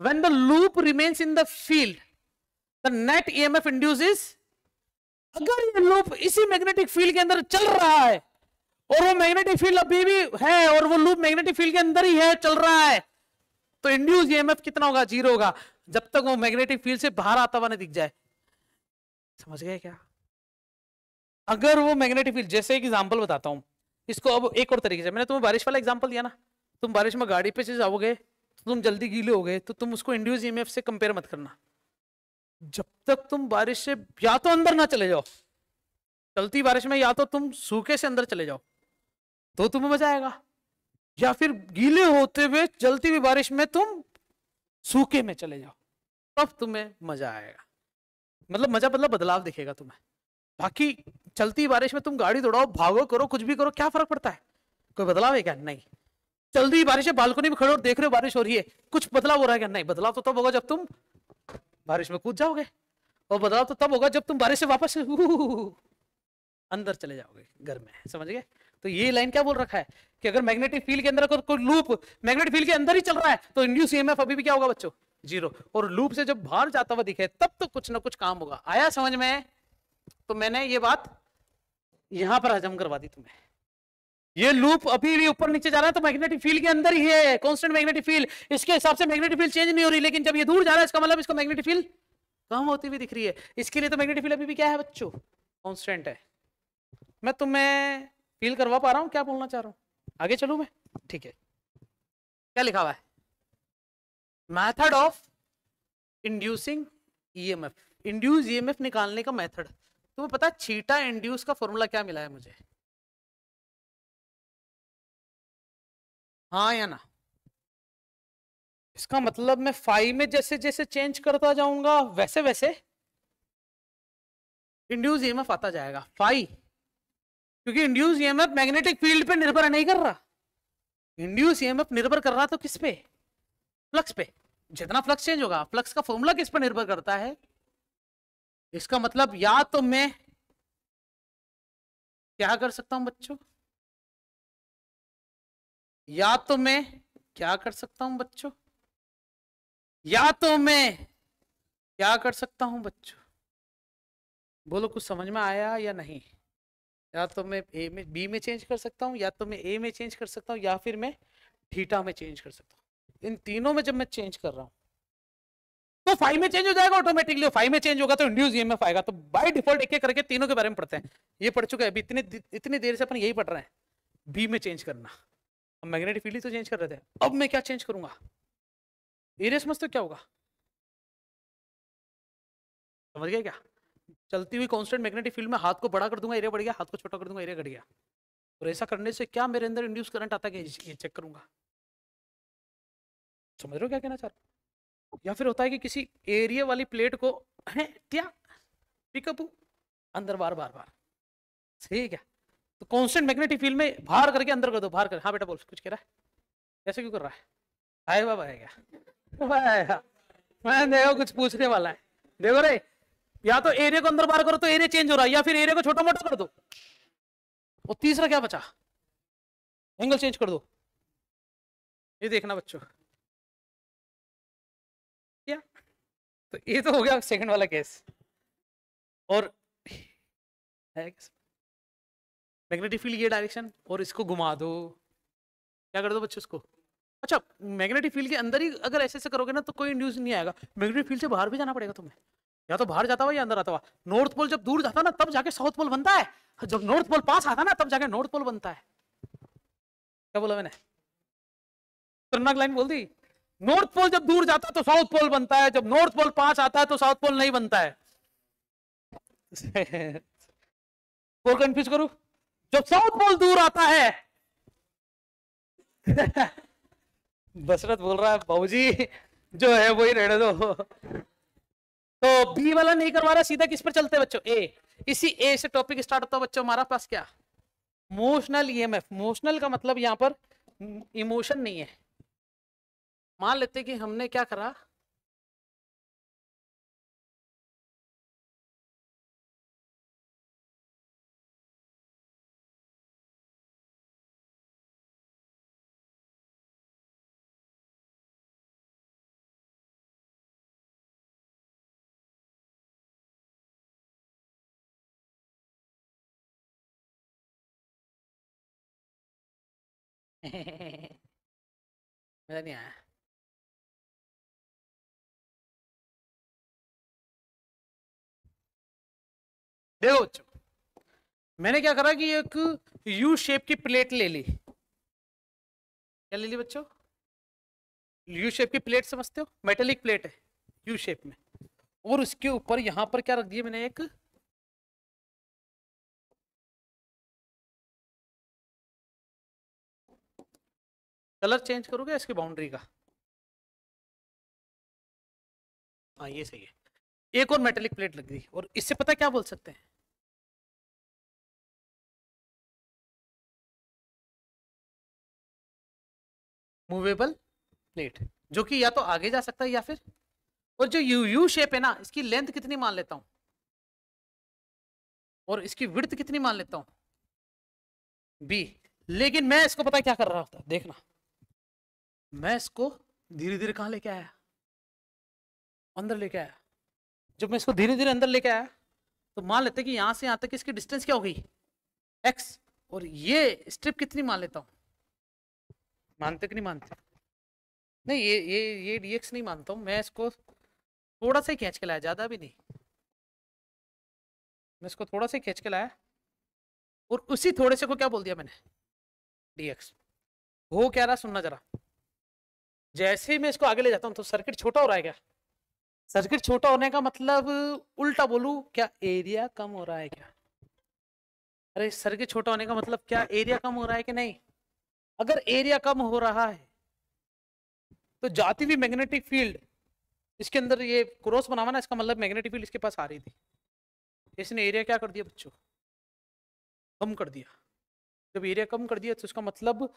When the loop remains in the field, the net EMF induced is, अगर ये लूप इसी मैग्नेटिक फील्ड के अंदर चल रहा है और वो मैग्नेटिक फील्ड अभी भी है और वो लूप मैग्नेटिक फील्ड के अंदर ही है, चल रहा है, तो इंड्यूस ईएमएफ कितना होगा? 0 होगा, जब तक वो मैग्नेटिक फील्ड से बाहर आता हुआ नहीं दिख जाए। समझ गए क्या? अगर वो मैग्नेटिक फील्ड, जैसे एक एग्जांपल बताता हूं इसको, अब एक और तरीके से, मैंने तुम्हें बारिश वाला एग्जांपल दिया ना, तुम बारिश में गाड़ी पे से जाओगे तो तुम जल्दी गीले हो गए, तो तुम उसको इंड्यूस ईएमएफ से कंपेयर मत करना। जब तक तुम बारिश से या तो अंदर ना चले जाओ, चलती बारिश में या तो तुम सूखे से अंदर चले जाओ तो तुम्हें मजा आएगा, या फिर गीले होते हुए चलती हुई बारिश में तुम सूखे में चले जाओ, तब तुम्हें मजा आएगा। मतलब मजा मतलब बदलाव दिखेगा तुम्हें। बाकी चलती बारिश में तुम गाड़ी दौड़ाओ, भागो, करो कुछ भी करो, क्या फर्क पड़ता है? कोई बदलाव है क्या? नहीं। चलती बारिश है, बालकनी में खड़े हो देख रहे हो बारिश हो रही है, कुछ बदलाव हो रहा है क्या? नहीं। बदलाव तो तब होगा जब तुम बारिश में कूद जाओगे, और बदलाव तो तब होगा जब तुम बारिश से वापस अंदर चले जाओगे घर में। समझ गए? तो ये लाइन क्या बोल रखा है कि अगर मैग्नेटिक फील्ड के अंदर कोई लूप मैग्नेटिक फील्ड के अंदर ही चल रहा है तो इंड्यूस ईएमएफ अभी भी क्या होगा बच्चों? 0। और लूप से जब बाहर जाता हुआ दिखे तब तो कुछ ना कुछ काम होगा। आया समझ में? तो मैंने ये बात यहां पर हजम करवा दी तुम्हें। ये लूप अभी भी ऊपर नीचे जा रहा है तो मैग्नेटिक फील्ड के अंदर ही है, कांस्टेंट मैग्नेटिक फील्ड, इसके हिसाब से मैग्नेटिक फील्ड चेंज नहीं हो रही, लेकिन जब ये दूर जा रहा है इसका मतलब इसको मैग्नेटिक फील्ड कम होती हुई दिख रही है। इसके लिए तो मैग्नेटिक फील्ड अभी भी क्या है बच्चों? कांस्टेंट है। मैं तुम्हें फील करवा पा रहा हूं क्या बोलना चाह रहा हूं? आगे चलूं मैं? ठीक है, क्या लिखा हुआ है? Method of inducing EMF, induce EMF निकालने का मेथड। तुम्हें पता है थीटा इंड्यूस का फॉर्मूला क्या मिला है मुझे? हाँ या ना? इसका मतलब मैं फाई में जैसे जैसे चेंज करता जाऊंगा वैसे वैसे इंड्यूस ईएमएफ आता जाएगा। फाई, क्योंकि इंड्यूस ईएमएफ मैग्नेटिक फील्ड पे निर्भर नहीं कर रहा, इंड्यूस ईएमएफ निर्भर कर रहा तो किस पे? फ्लक्स पे। जितना फ्लक्स चेंज होगा, फ्लक्स का फॉर्मूला किस पर निर्भर करता है? इसका मतलब या तो मैं क्या कर सकता हूं बच्चों, या तो मैं क्या कर सकता हूं बच्चों, या तो मैं क्या कर सकता हूं बच्चों? बोलो, कुछ समझ में आया या नहीं? या तो मैं ए में बी में चेंज कर सकता हूं, या तो मैं ए में चेंज कर सकता हूं, या फिर मैं थीटा में चेंज कर सकता हूं। इन तीनों में जब मैं चेंज कर रहा हूं तो फाइव में चेंज हो जाएगा ऑटोमेटिकली। फाइव में चेंज होगा तो इंड्यूस ईएमएफ आएगा। तो बाय डिफॉल्ट एक एक करके तीनों के बारे में पढ़ते हैं। ये पढ़ चुके हैं अभी, इतनी देर से अपन यही पढ़ रहे हैं, बी में चेंज करना। अब मैग्नेटिक फील्ड तो चेंज कर रहे थे, अब मैं क्या चेंज करूंगा? एरिया समझते हो क्या होगा? समझ गया क्या? चलती हुई कांस्टेंट मैग्नेटिक फील्ड में हाथ को बड़ा कर दूंगा, एरिया बढ़ गया, हाथ को छोटा कर दूंगा, एरिया घट गया। और ऐसा करने से क्या मेरे अंदर इंड्यूस करंट आता है ये चेक करूंगा। समझ रहे हो क्या कहना चाह रहा हूं? या फिर होता है कि किसी एरिया वाली प्लेट को है क्या पिकअप अंदर बार बार बार, सही है क्या? तो कांस्टेंट मैग्नेटिक फील्ड में बाहर करके अंदर कर दो, बाहर कर। हाँ बेटा बोल, कुछ कह रहा है? ऐसे क्यों कर रहा है? आए बाबा है क्या? मैं देखो कुछ पूछने वाला है। देखो रे, या तो एरिया को अंदर बाहर करो तो एरिया चेंज हो रहा है, या फिर एरिया को छोटा मोटा कर दो। और तीसरा क्या बचा? एंगल चेंज कर दो। ये देखना बच्चों, क्या? तो ये तो हो गया सेकंड वाला केस। और मैग्नेटिक फील्ड ये डायरेक्शन, और इसको घुमा दो, क्या कर दो बच्चों इसको? अच्छा, मैग्नेटिक फील्ड के अंदर ही अगर ऐसे ऐसे करोगे ना तो कोई इंड्यूस नहीं आएगा, मैग्नेटिक फील्ड से बाहर भी जाना पड़ेगा तुम्हें। या तो बाहर जाता हुआ या अंदर आता हुआ। नॉर्थ पोल जब दूर जाता ना तब जाके साउथ पोल बनता है, जब नॉर्थ पोल पास आता ना तब जाके नॉर्थ पोल बनता है। क्या बोला मैंने? खतरनाक लाइन बोल दी। नॉर्थ पोल जब दूर जाता है तो साउथ पोल बनता है, जब नॉर्थ पोल पास आता है तो साउथ पोल नहीं बनता है। और कंफ्यूज करूं? जब साउथ पोल दूर आता है बसरत बोल रहा है बाबूजी जो है वही रहने दो। तो बी वाला नहीं करवा रहा, सीधा किस पर चलते हैं बच्चों? ए। इसी ए से टॉपिक स्टार्ट होता है बच्चों हमारा पास क्या? Motional EMF. मोशनल का मतलब यहां पर इमोशन नहीं है। मान लेते कि हमने क्या करा, मजा नहीं आया। देखो बच्चों, मैंने क्या करा कि एक यू शेप की प्लेट ले ली। क्या ले ली बच्चों? यू शेप की प्लेट, समझते हो? मेटेलिक प्लेट है यू शेप में, और उसके ऊपर यहां पर क्या रख दिया मैंने, एक कलर चेंज करोगे इसकी बाउंड्री का? हाँ ये सही है। एक और मेटेलिक प्लेट लग गई, और इससे पता क्या बोल सकते हैं? मूवेबल प्लेट, जो कि या तो आगे जा सकता है या फिर, और जो यू यू शेप है ना, इसकी लेंथ कितनी मान लेता हूं, और इसकी विड्थ कितनी मान लेता हूं, बी। लेकिन मैं इसको पता क्या कर रहा था, देखना, मैं इसको धीरे धीरे कहां लेके आया, अंदर लेके आया। जब मैं इसको धीरे धीरे अंदर लेके आया, तो मान लेते कि यहां से यहां तक इसकी डिस्टेंस क्या हो गई, एक्स, और ये स्ट्रिप कितनी मान लेता हूं, मानते कि नहीं मानते? नहीं, ये dx नहीं मानता हूं मैं, इसको थोड़ा सा ही खींच के लाया, ज्यादा भी नहीं, मैं इसको थोड़ा सा खींच के लाया, और उसी थोड़े से को क्या बोल दिया मैंने, dx। हो क्या रहा, सुनना जरा। जैसे ही मैं इसको आगे ले जाता हूं तो सर्किट छोटा हो रहा है क्या? सर्किट छोटा होने का मतलब, उल्टा बोलूं क्या, एरिया कम हो रहा है क्या? अरे सर्किट छोटा होने का मतलब क्या, एरिया कम हो रहा है कि नहीं? अगर एरिया कम हो रहा है तो जाती हुई मैग्नेटिक फील्ड, इसके अंदर ये क्रॉस बनावा ना, इसका मतलब मैग्नेटिक फील्ड इसके पास आ रही थी, इसने एरिया क्या कर दिया बच्चों, कम कर दिया। जब एरिया कम कर दिया तो इसका मतलब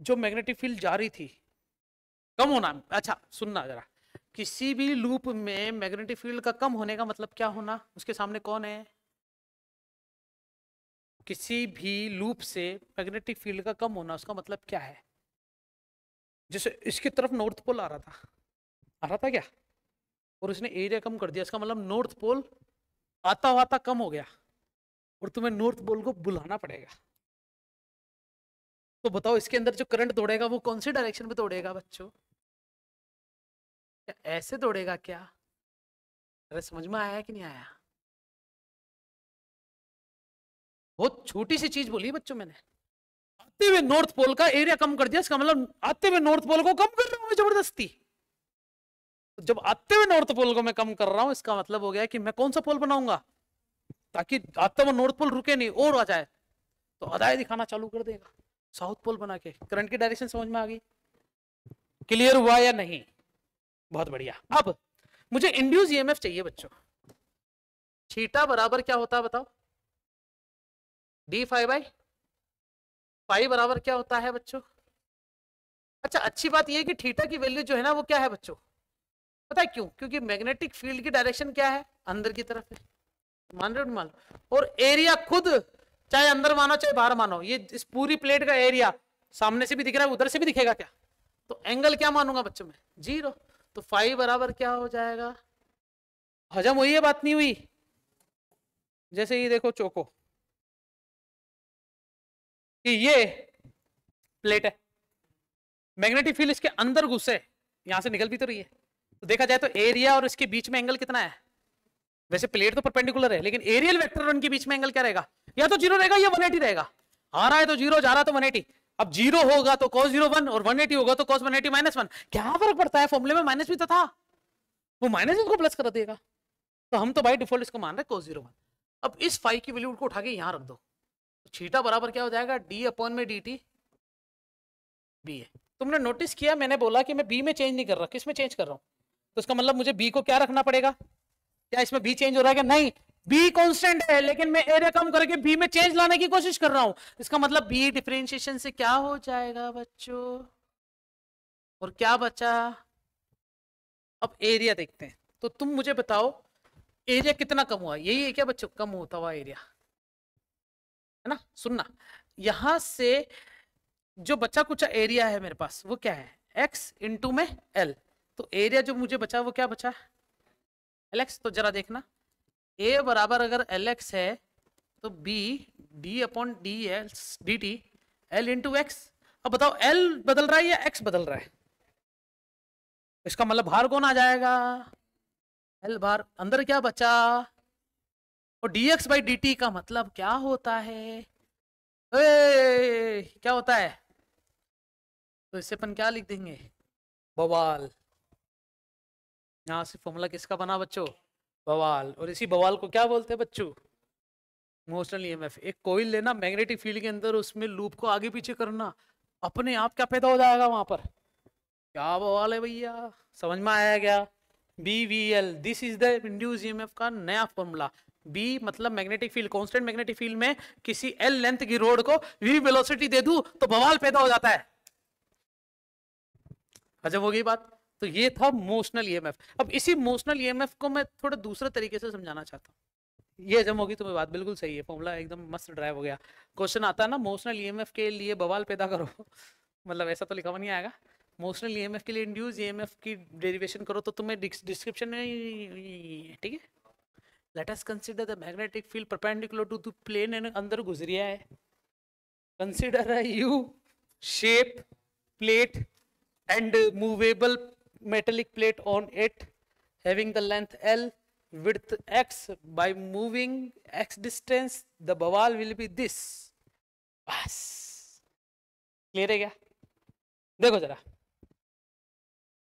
जो मैग्नेटिक फील्ड जा रही थी कम होना। अच्छा सुनना जरा, किसी भी लूप में मैग्नेटिक फील्ड का कम होने का मतलब क्या होना, उसके सामने कौन है? किसी भी लूप से मैग्नेटिक फील्ड का कम होना, उसका मतलब क्या है? जैसे इसकी तरफ नॉर्थ पोल आ रहा था, आ रहा था क्या, और उसने एरिया कम कर दिया, इसका मतलब नॉर्थ पोल आता आता कम हो गया, और तुम्हें नॉर्थ पोल को बुलाना पड़ेगा। तो बताओ इसके अंदर जो करंट दौड़ेगा वो कौन सी डायरेक्शन में दौड़ेगा बच्चों? क्या ऐसे दौड़ेगा क्या? अरे समझ में आया कि नहीं आया? बहुत छोटी सी चीज बोली बच्चों मैंने, आते हुए नॉर्थ पोल का एरिया कम कर दिया, इसका मतलब आते हुए नॉर्थ पोल को कम कर रहा हूं मैं जबरदस्ती। तो जब आते हुए नॉर्थ पोल को मैं कम कर रहा हूं, इसका मतलब हो गया कि मैं कौन सा पोल बनाऊंगा, ताकि आते हुए नॉर्थ पोल रुके नहीं और आ जाए, तो अदाएं दिखाना चालू कर देगा, साउथ पोल बना के। करंट की डायरेक्शन समझ में आ गई? क्लियर हुआ या नहीं? बहुत बढ़िया। अब मुझे इंड्यूस ईएमएफ चाहिए बच्चों। थीटा बराबर क्या होता है बताओ? डी फाइव बाई पाई बराबर क्या होता है बच्चों? अच्छा अच्छी बात यह है कि थीटा की वैल्यू जो है ना वो क्या है बच्चों, पता है क्यों? क्योंकि मैग्नेटिक फील्ड की डायरेक्शन क्या है, अंदर की तरफ है। मान रहे हो मान लो, और एरिया खुद चाहे अंदर मानो चाहे बाहर मानो, ये इस पूरी प्लेट का एरिया सामने से भी दिख रहा है, उधर से भी दिखेगा क्या? तो एंगल क्या मानूंगा बच्चों में, जीरो। तो फाइव बराबर क्या हो जाएगा? हजम हुई है बात नहीं हुई? जैसे ये देखो चोको कि ये प्लेट है, मैग्नेटिक फील्ड इसके अंदर घुसे, यहां से निकल भी तो रही है, तो देखा जाए तो एरिया और इसके बीच में एंगल कितना है? वैसे प्लेट तो परपेंडिकुलर है, लेकिन एरियल वेक्टर और उनके बीच में एंगल क्या रहेगा? या तो जीरो रहेगा या 180 रहेगा। आ रहा है तो जीरो, जा रहा है तो 180। अब जीरो होगा तो cos 0 1 और 180 होगा तो cos 180 -1। क्या फर्क पड़ता है, फॉर्मूले में माइनस भी तो था, वो माइनस इसको प्लस कर देगा। तो हम तो बाई डिफॉल्ट इसको मान रहे हैं cos 0 1। अब इस फाई की वैल्यू को उठा के यहां रख दो, तो थीटा बराबर क्या हो जाएगा, डी अपॉन में डी टी बी है। तुमने नोटिस किया मैंने बोला कि मैं बी में चेंज नहीं कर रहा, किस में चेंज कर रहा हूं? तो इसका मतलब मुझे बी को क्या रखना पड़ेगा? क्या इसमें बी चेंज हो रहा है क्या? नहीं, बी कांस्टेंट है, लेकिन मैं एरिया कम करके बी में चेंज लाने की कोशिश कर रहा हूं। इसका मतलब बी डिफरेंशिएशन से क्या हो जाएगा बच्चों, और क्या बचा? अब एरिया देखते हैं, तो तुम मुझे बताओ एरिया कितना कम हुआ, यही है क्या बच्चों, कम होता हुआ एरिया, है ना? सुनना, यहां से जो बचा कुछ एरिया है मेरे पास वो क्या है, एक्स इंटू में एल। तो एरिया जो मुझे बचा वो क्या बचा, एल एक्स। तो जरा देखना, ए बराबर अगर एल एक्स है तो B D upon D L D T L into X. अब बताओ एल बदल रहा है या एक्स बदल रहा है? इसका मतलब बाहर कौन आ जाएगा? एल बाहर, अंदर क्या बचा? और dx बाई dt का मतलब क्या होता है? क्या होता है? तो इससे अपन क्या लिख देंगे? बवाल। यहां से फॉर्मूला किसका बना बच्चों? बवाल। और इसी बवाल को क्या बोलते हैं बच्चों? Motional EMF. एक कोइल लेना मैग्नेटिक फील्ड के अंदर, उसमें लूप को आगे पीछे करना, अपने आप क्या पैदा हो जाएगा वहां पर? क्या बवाल है भैया, समझ में आया क्या? BVL, this is the induce EMF का नया फॉर्मूला। बी मतलब magnetic field, constant magnetic field में किसी एल लेंथ की रोड को वी वेलोसिटी दे दूं तो बवाल पैदा हो जाता है। अच्छा हो गई बात। तो ये था मोशनल ईएमएफ। अब इसी मोशनल ईएमएफ को मैं थोड़ा दूसरे तरीके से समझाना चाहता हूँ। ये जब होगी तुम्हें बात बिल्कुल सही है, फॉर्मूला एकदम मस्त ड्राइव हो गया। क्वेश्चन आता है ना मोशनल ईएमएफ के लिए बवाल पैदा करो मतलब ऐसा तो लिखा हुआ नहीं आएगा। मोशनल ईएमएफ के लिए इंड्यूस ईएमएफ की डेरिवेशन करो तो तुम्हें डिस्क्रिप्शन में, ठीक है। Let us consider the magnetic field perpendicular to the plane and अंदर गुजरिया है। Consider a U shape plate and movable metallic plate on it having the length L, width X. By moving X distance the bowel will be this. बस clear है क्या? देखो जरा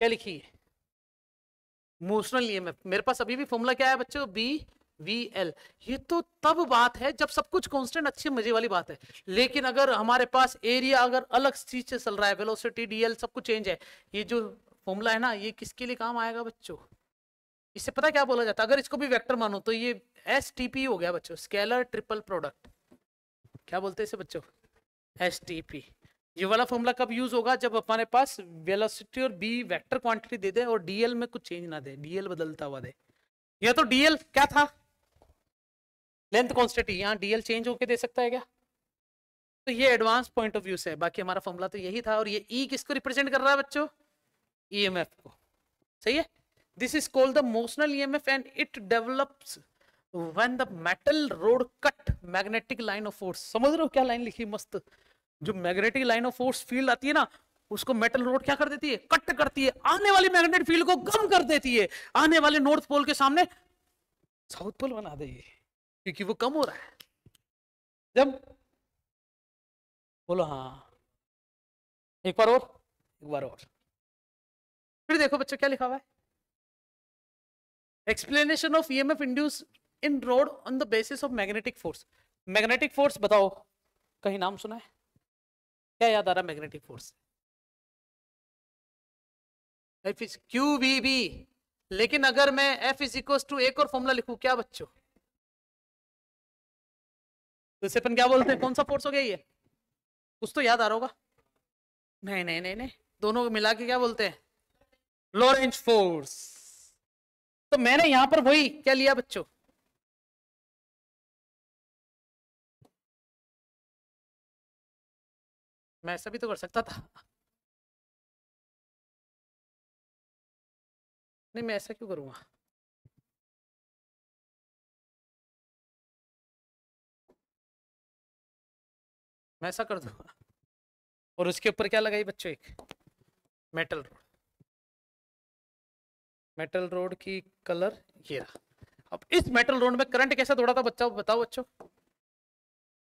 क्या लिखी है मोशनल ईएमएफ। मेरे पास अभी भी फॉर्मूला क्या है बच्चों? BVL। ये तो तब बात है जब सब कुछ कांस्टेंट, अच्छी मजे वाली बात है। लेकिन अगर हमारे पास एरिया अगर अलग चीज से चल रहा है, वेलोसिटी DL सब कुछ चेंज है, ये जो फॉर्मूला है ना ये किसके लिए काम आएगा बच्चों? इससे पता क्या बोला जाता है? अगर इसको भी वेक्टर मानो तो ये STP हो गया बच्चों, स्केलर ट्रिपल प्रोडक्ट। क्या बोलते हैं इसे बच्चों? STP। ये वाला फॉर्मूला कब यूज होगा? जब हमारे पास वेलोसिटी और बी वेक्टर क्वांटिटी दे दे और DL में कुछ चेंज ना दे, DL बदलता हुआ दे। या तो DL क्या था? लेंथ क्वांटिटी, यहाँ DL चेंज होके दे सकता है क्या? तो ये एडवांस पॉइंट ऑफ व्यू से है। बाकी हमारा फॉर्मूला तो यही था। और ये E किसको रिप्रेजेंट कर रहा है बच्चों? EMF को। सही है। This is called the motional EMF and it develops when the metal road cut magnetic line of force. समझ रहे हो क्या लाइन लिखी मस्त? जो magnetic line of force field आती है ना, उसको मेटल रोड क्या कर देती है? कट करती है, आने वाली मैग्नेटिक फील्ड को कम कर देती है, आने वाले नॉर्थ पोल के सामने साउथ पोल बना देगी, क्योंकि वो कम हो रहा है। जब बोलो हाँ, एक बार और, एक बार और। फिर देखो बच्चों क्या लिखा हुआ है? Explanation of EMF induce in road on the basis of magnetic force. Magnetic force बताओ, कहीं नाम सुना है? क्या याद आ रहा है magnetic force? F is QVB। लेकिन अगर मैं F इज इक्वल टू एक और फॉर्मूला लिखूं क्या बच्चों? तो इसे अपन क्या बोलते हैं? कौन सा फोर्स हो गया ये? कुछ तो याद आ रहा होगा। नहीं नहीं नहीं नहीं, दोनों को मिला के क्या बोलते हैं? Lorentz force. तो मैंने यहां पर वही क्या लिया बच्चों? मैं ऐसा भी तो कर सकता था। नहीं, मैं ऐसा क्यों करूंगा? मैं ऐसा कर दूंगा और उसके ऊपर क्या लगाई बच्चों? एक मेटल रोड। मेटल रोड की कलर ये रहा। अब इस मेटल रोड में करंट कैसे दौड़ा था बच्चा? बताओ बच्चों।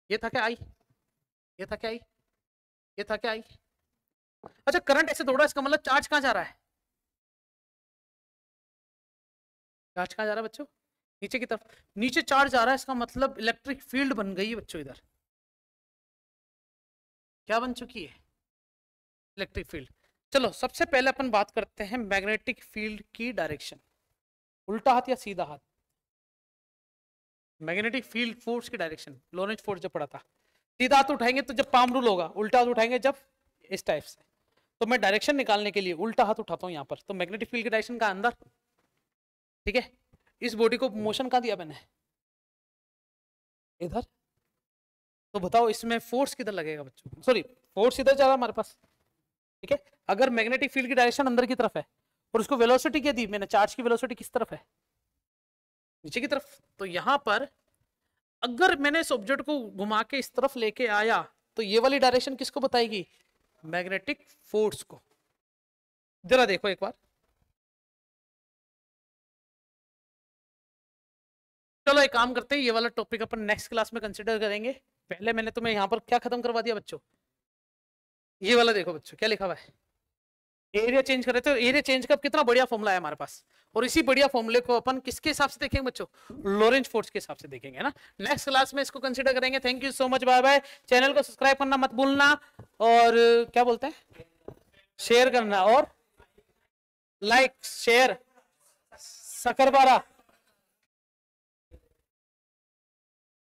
ये था क्या आई? ये था क्या आई? ये था क्या आई? अच्छा, करंट ऐसे दौड़ा, इसका मतलब चार्ज कहां जा रहा है? चार्ज कहां जा रहा है बच्चों? नीचे की तरफ। नीचे चार्ज जा रहा है, इसका मतलब इलेक्ट्रिक फील्ड बन गई है बच्चों। इधर क्या बन चुकी है? Electric field. चलो सबसे पहले अपन बात करते हैं मैग्नेटिक फील्ड की डायरेक्शन। उल्टा हाथ या सीधा हाथ? मैग्नेटिक फील्ड फोर्स की डायरेक्शन लोरेंज फोर्स जब पड़ा था। सीधा हाथ उठाएंगे तो जब पाम रूल होगा, उल्टा हाथ उठाएंगे जब इस टाइप से। तो मैं डायरेक्शन निकालने के लिए उल्टा हाथ उठाता हूं यहां पर, तो मैग्नेटिक फील्ड की डायरेक्शन का अंदर, ठीक है। इस बॉडी को मोशन कहां दिया मैंने? इधर। तो बताओ इसमें फोर्स किधर लगेगा बच्चों? सॉरी, फोर्स इधर जा रहा है हमारे पास, ठीक है। अगर मैग्नेटिक फील्ड की डायरेक्शन अंदर की तरफ है और उसको वेलोसिटी क्या दी मैंने? चार्ज की वेलोसिटी किस तरफ है? नीचे की तरफ। तो यहां पर अगर मैंने इस ऑब्जेक्ट को घुमा के इस तरफ लेके आया तो ये वाली डायरेक्शन किसको बताएगी? मैग्नेटिक फोर्स को। जरा देखो एक बार, चलो एक काम करते हैं, ये वाला टॉपिक अपन नेक्स्ट क्लास में कंसिडर करेंगे। पहले मैंने तुम्हें यहाँ पर क्या खत्म करवा दिया बच्चों, ये वाला देखो बच्चों क्या लिखा हुआ है, एरिया चेंज कर रहे थे। एरिया चेंज का कितना बढ़िया फॉर्मूला है हमारे पास, और इसी बढ़िया फॉर्मूले को अपन किसके हिसाब से देखेंगे बच्चों, लॉरेंज फोर्स के हिसाब से देखेंगे ना। नेक्स्ट क्लास में इसको कंसीडर करेंगे। Thank you so much, bye bye. Channel को सब्सक्राइब करना मत भूलना, और क्या बोलते हैं, शेयर करना, और लाइक शेयर सकरबारा।